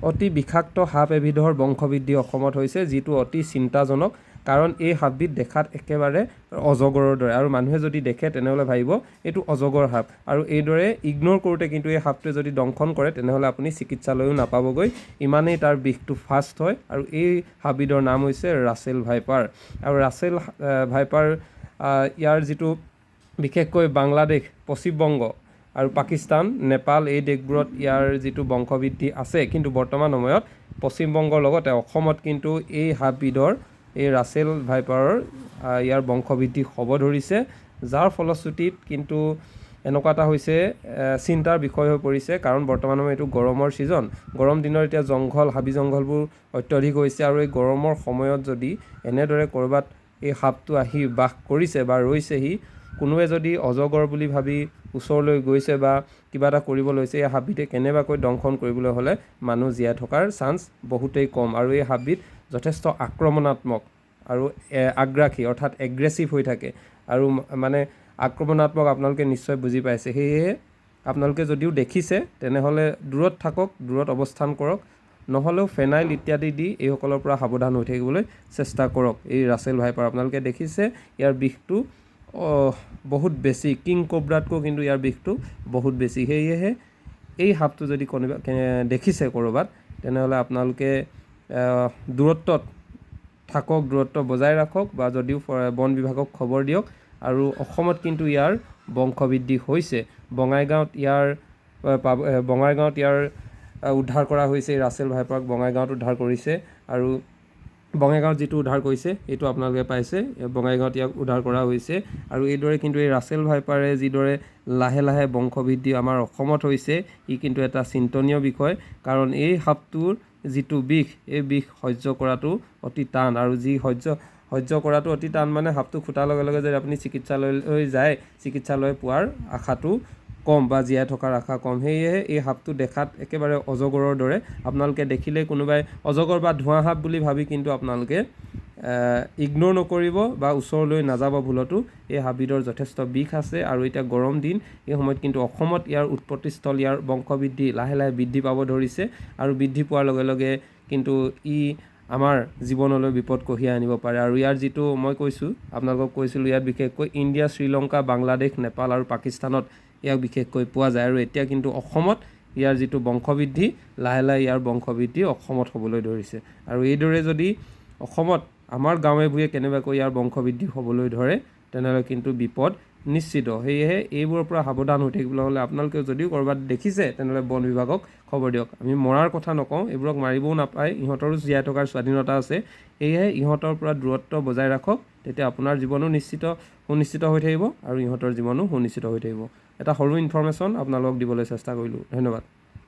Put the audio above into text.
অতি বিষাক্ত সাপ এবিধৰ বংশবৃদ্ধি অসমত হৈছে, যিটো অতি চিন্তাজনক। কাৰণ এই সাপবিধ দেখাত একেবাৰে অজগৰৰ দৰে, আৰু মানুহে যদি দেখে তেনেহ'লে ভাবিব এইটো অজগৰ সাপ, আৰু এইদৰে ইগন'ৰ কৰোঁতে কিন্তু এই সাপটোৱে যদি দংশন কৰে তেনেহ'লে আপুনি চিকিৎসালয়ো নাপাবগৈ, ইমানেই তাৰ বিষটো ফাষ্ট হয়। আৰু এই সাপবিধৰ নাম হৈছে ৰাছেল ভাইপাৰ। আৰু ৰাছেল ভাইপাৰ ইয়াৰ যিটো বিশেষকৈ বাংলাদেশ, পশ্চিমবংগ আৰু পাকিস্তান, নেপাল এই দেশবোৰত ইয়াৰ যিটো বংশবৃদ্ধি আছে, কিন্তু বৰ্তমান সময়ত পশ্চিমবংগৰ লগতে অসমত কিন্তু এই সাপবিধৰ, এই ৰাছেল ভাইপাৰৰ ইয়াৰ বংশবৃদ্ধি হ'ব ধৰিছে, যাৰ ফলশ্ৰুতিত কিন্তু এনেকুৱা এটা হৈছে চিন্তাৰ বিষয় হৈ পৰিছে। কাৰণ বৰ্তমান সময়ত এইটো গৰমৰ ছিজন, গৰম দিনৰ এতিয়া হাবি জংঘলবোৰ অত্যধিক হৈছে, আৰু এই গৰমৰ সময়ত যদি এনেদৰে ক'ৰবাত এই সাপটো আহি বাস কৰিছে বা ৰৈছেহি, কোনোৱে যদি অজগৰ বুলি ভাবি ওচৰলৈ গৈছে বা কিবা এটা কৰিব লৈছে, এই সাপবিধে কেনেবাকৈ দংশন কৰিবলৈ হ'লে মানুহ জীয়াই থকাৰ চান্স বহুতেই কম। আৰু এই সাপবিধ যথেষ্ট আক্ৰমণাত্মক আৰু আগ্ৰাসী, অৰ্থাৎ এগ্ৰেছিভ হৈ থাকে, আৰু মানে আক্ৰমণাত্মক আপোনালোকে নিশ্চয় বুজি পাইছে। সেয়েহে আপোনালোকে যদিও দেখিছে তেনেহ'লে দূৰত থাকক, দূৰত অৱস্থান কৰক, নহ'লেও ফেনাইল ইত্যাদি দি এইসকলৰ পৰা সাৱধান হৈ থাকিবলৈ চেষ্টা কৰক। এই ৰাছেল ভাইপাৰ আপোনালোকে দেখিছে, ইয়াৰ বিষটো বহুত বেছি, কিং কোব্ৰাতকৈ কিন্তু ইয়াৰ বিষটো বহুত বেছি। সেয়েহে এই সাপটো যদি দেখিছে ক'ৰবাত, তেনেহ'লে আপোনালোকে দূৰত্বত থাকক, দূৰত্ব বজাই ৰাখক, বা যদিও বন বিভাগক খবৰ দিয়ক। আৰু অসমত কিন্তু ইয়াৰ বংশবৃদ্ধি হৈছে। বঙাইগাঁৱত ইয়াৰ উদ্ধাৰ কৰা হৈছে, এই ৰাছেল ভাইপাৰক বঙাইগাঁৱত উদ্ধাৰ কৰিছে। আৰু বঙাইগাঁৱত যিটো উদ্ধাৰ কৰিছে এইটো আপোনালোকে পাইছে, বঙাইগাঁৱত ইয়াক উদ্ধাৰ কৰা হৈছে। আৰু এইদৰে কিন্তু এই ৰাছেল ভাইপাৰে যিদৰে লাহে লাহে বংশবৃদ্ধি আমাৰ অসমত হৈছে, ই কিন্তু এটা চিন্তনীয় বিষয়। কাৰণ এই সাপটোৰ যিটো বিষ, এই বিষ সহ্য কৰাটো অতি টান, আৰু যি সহ্য কৰাটো অতি টান মানে সাপটো ফুটাৰ লগে লগে যদি আপুনি চিকিৎসালয়লৈ যায়, চিকিৎসালয় পোৱাৰ আশাটো কম বা জীয়াই থকাৰ আশা কম। সেয়েহে এই সাপটো দেখাত একেবাৰে অজগৰৰ দৰে। আপোনালোকে দেখিলেই কোনোবাই অজগৰ বা ধোঁৱা সাপ বুলি ভাবি কিন্তু আপোনালোকে ইগন'ৰ নকৰিব বা ওচৰলৈ নাযাব ভুলতো। এই সাপবিধৰ যথেষ্ট বিষ আছে, আৰু এতিয়া গৰম দিন, এই সময়ত কিন্তু অসমত ইয়াৰ উৎপত্তিস্থল, ইয়াৰ বংশবৃদ্ধি লাহে লাহে বৃদ্ধি পাব ধৰিছে। আৰু বৃদ্ধি পোৱাৰ লগে লগে কিন্তু ই আমাৰ জীৱনলৈ বিপদ কঢ়িয়াই আনিব পাৰে। আৰু ইয়াৰ যিটো মই আপোনালোকক কৈছিলোঁ, ইয়াত বিশেষকৈ ইণ্ডিয়া, শ্ৰীলংকা, বাংলাদেশ, নেপাল আৰু পাকিস্তানত ইয়াক বিশেষকৈ পোৱা যায়। আৰু এতিয়া কিন্তু অসমত ইয়াৰ যিটো বংশবৃদ্ধি, লাহে লাহে ইয়াৰ বংশবৃদ্ধি অসমত হ'বলৈ ধৰিছে। আৰু এইদৰে যদি অসমত আমাৰ গাঁৱে ভূঞে কেনেবাকৈ ইয়াৰ বংশবৃদ্ধি হ'বলৈ ধৰে, তেনেহ'লে কিন্তু বিপদ নিশ্চিত। সেয়েহে এইবোৰৰ পৰা সাৱধান হৈ থাকিবলৈ হ'লে আপোনালোকে যদিও ক'ৰবাত দেখিছে, তেনেহ'লে বন বিভাগক খবৰ দিয়ক। আমি মৰাৰ কথা নকওঁ, এইবোৰক মাৰিবও নাপায়, ইহঁতৰো জীয়াই থকাৰ স্বাধীনতা আছে। সেয়েহে ইহঁতৰ পৰা দূৰত্ব বজাই ৰাখক, তেতিয়া আপোনাৰ জীৱনো সুনিশ্চিত হৈ থাকিব, আৰু ইহঁতৰ জীৱনো সুনিশ্চিত হৈ থাকিব। এটা সৰু ইনফৰ্মেশ্যন আপোনালোকক দিবলৈ চেষ্টা কৰিলোঁ। ধন্যবাদ।